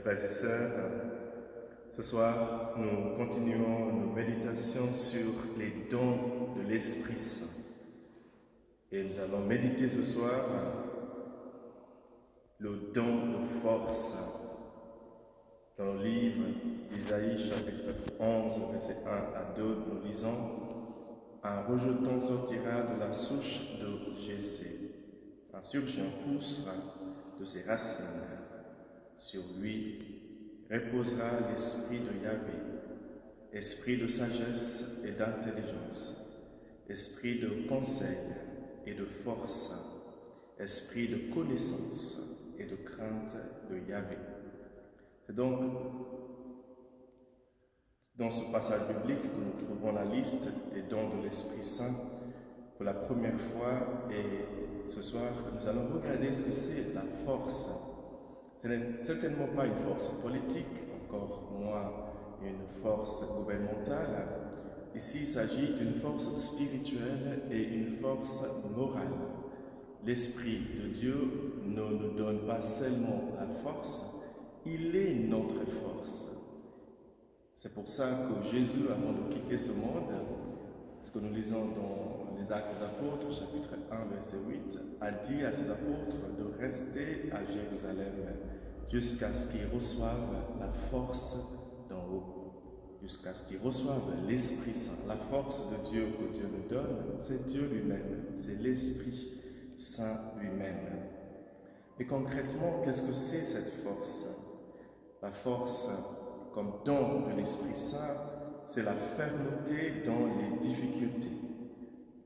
frères et sœurs, ce soir, nous continuons nos méditations sur les dons de l'Esprit Saint. Et nous allons méditer ce soir le don de force. Dans le livre d'Isaïe, chapitre 11, verset 1 à 2, nous lisons « Un rejeton sortira de la souche de Jessé, un surgent poussera de ses racines. Sur lui reposera l'esprit de Yahvé, esprit de sagesse et d'intelligence, esprit de conseil et de force, esprit de connaissance et de crainte de Yahvé. » C'est donc dans ce passage biblique que nous trouvons la liste des dons de l'Esprit Saint pour la première fois, et ce soir nous allons regarder ce que c'est la force. Ce n'est certainement pas une force politique, encore moins une force gouvernementale. Ici, il s'agit d'une force spirituelle et une force morale. L'Esprit de Dieu ne nous donne pas seulement la force, il est notre force. C'est pour ça que Jésus, avant de quitter ce monde, ce que nous lisons dans les Actes des Apôtres, chapitre 1, verset 8, a dit à ses apôtres de rester à Jérusalem jusqu'à ce qu'ils reçoivent la force d'en haut, jusqu'à ce qu'ils reçoivent l'Esprit Saint. La force de Dieu que Dieu nous donne, c'est Dieu lui-même, c'est l'Esprit Saint lui-même. Et concrètement, qu'est-ce que c'est cette force? La force, comme don de l'Esprit Saint, c'est la fermeté dans les difficultés.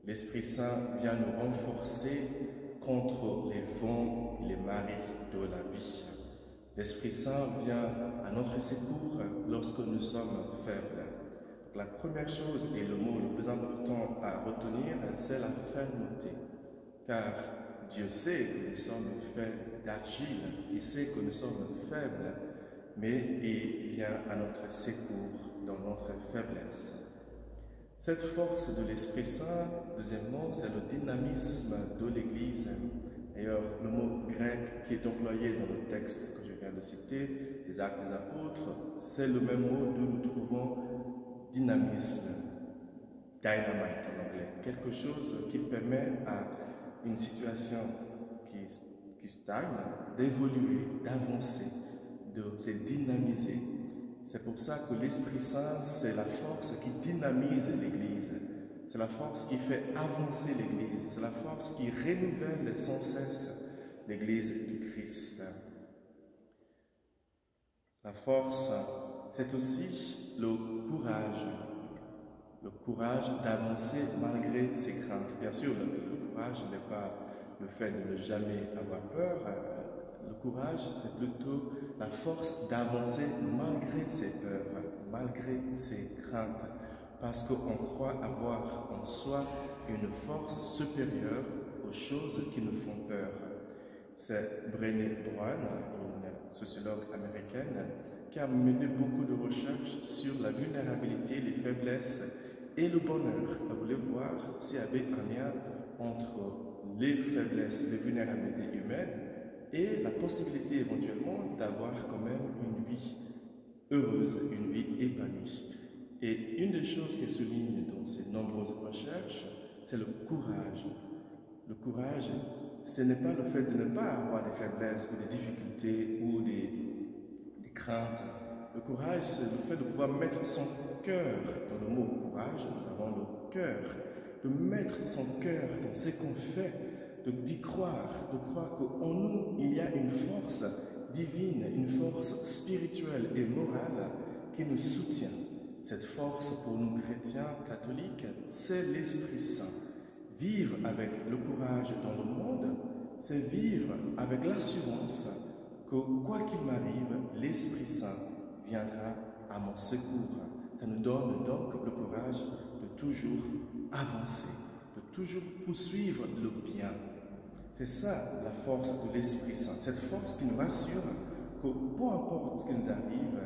L'Esprit Saint vient nous renforcer contre les vents et les marées de la vie. L'Esprit Saint vient à notre secours lorsque nous sommes faibles. La première chose et le mot le plus important à retenir, c'est la fermeté. Car Dieu sait que nous sommes faits d'argile, il sait que nous sommes faibles, mais il vient à notre secours dans notre faiblesse. Cette force de l'Esprit Saint, deuxièmement, c'est le dynamisme de l'Église. D'ailleurs, le mot grec qui est employé dans le texte que je viens de citer, les Actes des Apôtres, c'est le même mot d'où nous trouvons dynamisme, dynamite en anglais, quelque chose qui permet à une situation qui stagne d'évoluer, d'avancer, de se dynamiser. C'est pour ça que l'Esprit Saint, c'est la force qui dynamise l'Église. C'est la force qui fait avancer l'Église. C'est la force qui renouvelle sans cesse l'Église du Christ. La force, c'est aussi le courage d'avancer malgré ses craintes. Bien sûr, le courage n'est pas le fait de ne jamais avoir peur. Le courage, c'est plutôt la force d'avancer malgré ses peurs, malgré ses craintes, parce qu'on croit avoir en soi une force supérieure aux choses qui nous font peur. C'est Brené Brown, une sociologue américaine, qui a mené beaucoup de recherches sur la vulnérabilité, les faiblesses et le bonheur. Elle voulait voir s'il y avait un lien entre les faiblesses, les vulnérabilités humaines et la possibilité éventuellement d'avoir quand même une vie heureuse, une vie épanouie. Et une des choses qui souligne dans ces nombreuses recherches, c'est le courage. Le courage, ce n'est pas le fait de ne pas avoir des faiblesses ou des difficultés ou des craintes. Le courage, c'est le fait de pouvoir mettre son cœur dans le mot courage. Nous avons le cœur, de mettre son cœur dans ce qu'on fait, d'y croire, de croire qu'en nous, il y a une force divine, une force spirituelle et morale qui nous soutient. Cette force pour nous chrétiens catholiques, c'est l'Esprit Saint. Vivre avec le courage dans le monde, c'est vivre avec l'assurance que quoi qu'il m'arrive, l'Esprit Saint viendra à mon secours. Ça nous donne donc le courage de toujours avancer, de toujours poursuivre le bien. C'est ça la force de l'Esprit Saint, cette force qui nous rassure que peu importe ce qui nous arrive,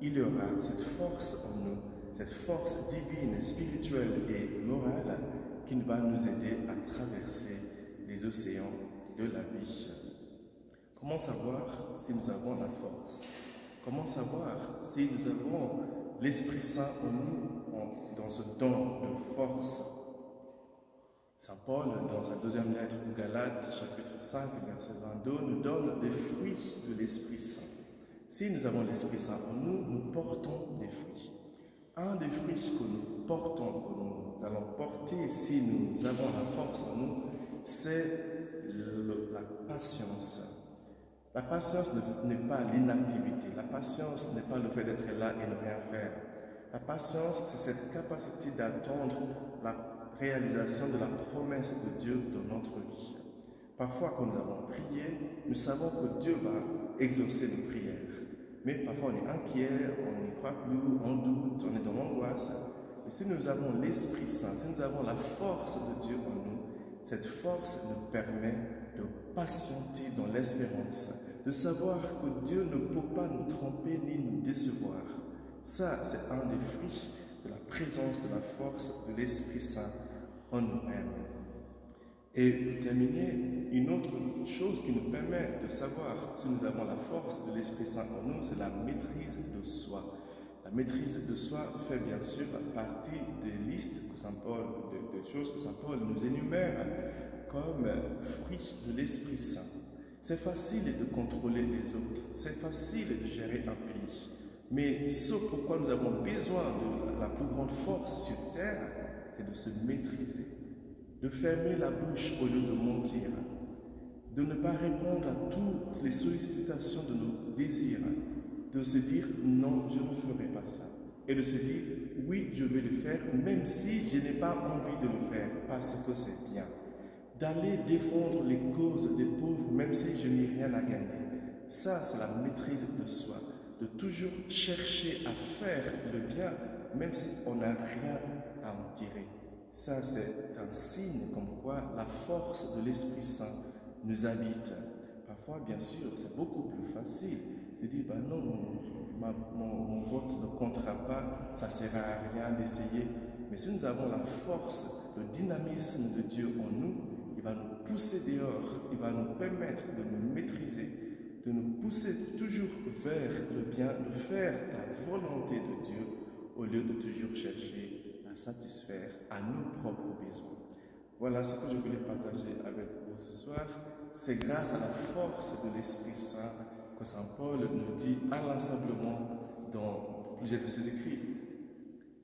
il y aura cette force en nous, cette force divine, spirituelle et morale qui va nous aider à traverser les océans de la vie. Comment savoir si nous avons la force? Comment savoir si nous avons l'Esprit Saint en nous, dans ce don de force? Saint Paul, dans sa deuxième lettre aux Galates, chapitre 5, verset 22, nous donne les fruits de l'Esprit Saint. Si nous avons l'Esprit Saint en nous, nous portons des fruits. Un des fruits que nous portons, que nous allons porter si nous avons la force en nous, c'est la patience. La patience n'est pas l'inactivité. La patience n'est pas le fait d'être là et ne rien faire. La patience, c'est cette capacité d'attendre la réalisation de la promesse de Dieu dans notre vie. Parfois, quand nous avons prié, nous savons que Dieu va exaucer nos prières. Mais parfois, on est inquiet, on n'y croit plus, on doute, on est dans l'angoisse. Et si nous avons l'Esprit Saint, si nous avons la force de Dieu en nous, cette force nous permet de patienter dans l'espérance, de savoir que Dieu ne peut pas nous tromper ni nous décevoir. Ça, c'est un des fruits de la présence de la force de l'Esprit Saint en nous-mêmes. Et pour terminer, une autre chose qui nous permet de savoir si nous avons la force de l'Esprit Saint en nous, c'est la maîtrise de soi. La maîtrise de soi fait bien sûr partie des listes que Saint Paul, des choses que Saint Paul nous énumère comme fruits de l'Esprit Saint. C'est facile de contrôler les autres, c'est facile de gérer un pays. Mais ce pourquoi nous avons besoin de la plus grande force sur terre, c'est de se maîtriser, de fermer la bouche au lieu de mentir, de ne pas répondre à toutes les sollicitations de nos désirs, de se dire non, je ne ferai pas ça, et de se dire oui, je vais le faire, même si je n'ai pas envie de le faire, parce que c'est bien. D'aller défendre les causes des pauvres, même si je n'ai rien à gagner. Ça, c'est la maîtrise de soi. De toujours chercher à faire le bien, même si on n'a rien à en tirer. Ça, c'est un signe comme quoi la force de l'Esprit Saint nous habite. Parfois, bien sûr, c'est beaucoup plus facile de dire, ben non, mon vote ne comptera pas, ça ne sert à rien d'essayer. Mais si nous avons la force, le dynamisme de Dieu en nous, il va nous pousser dehors, il va nous permettre de nous maîtriser, de nous pousser toujours vers le bien, de faire la volonté de Dieu au lieu de toujours chercher à satisfaire à nos propres besoins. Voilà ce que je voulais partager avec vous ce soir. C'est grâce à la force de l'Esprit Saint que Saint Paul nous dit inlassablement dans plusieurs de ses écrits.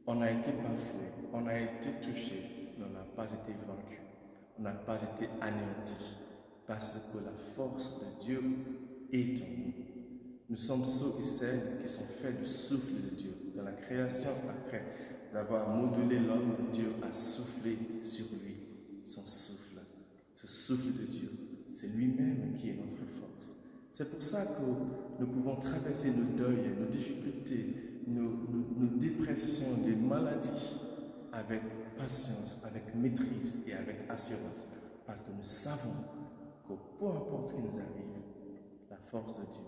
On a été bafoué, on a été touché, mais on n'a pas été vaincu, on n'a pas été anéanti, parce que la force de Dieu est en nous. Nous sommes ceux et celles qui sont faits du souffle de Dieu. Dans la création, après avoir modelé l'homme, Dieu a soufflé sur lui son souffle. Ce souffle de Dieu, c'est lui-même qui est notre force. C'est pour ça que nous pouvons traverser nos deuils, nos difficultés, nos dépressions, les maladies avec patience, avec maîtrise et avec assurance. Parce que nous savons que peu importe ce qui nous arrive, la force de Dieu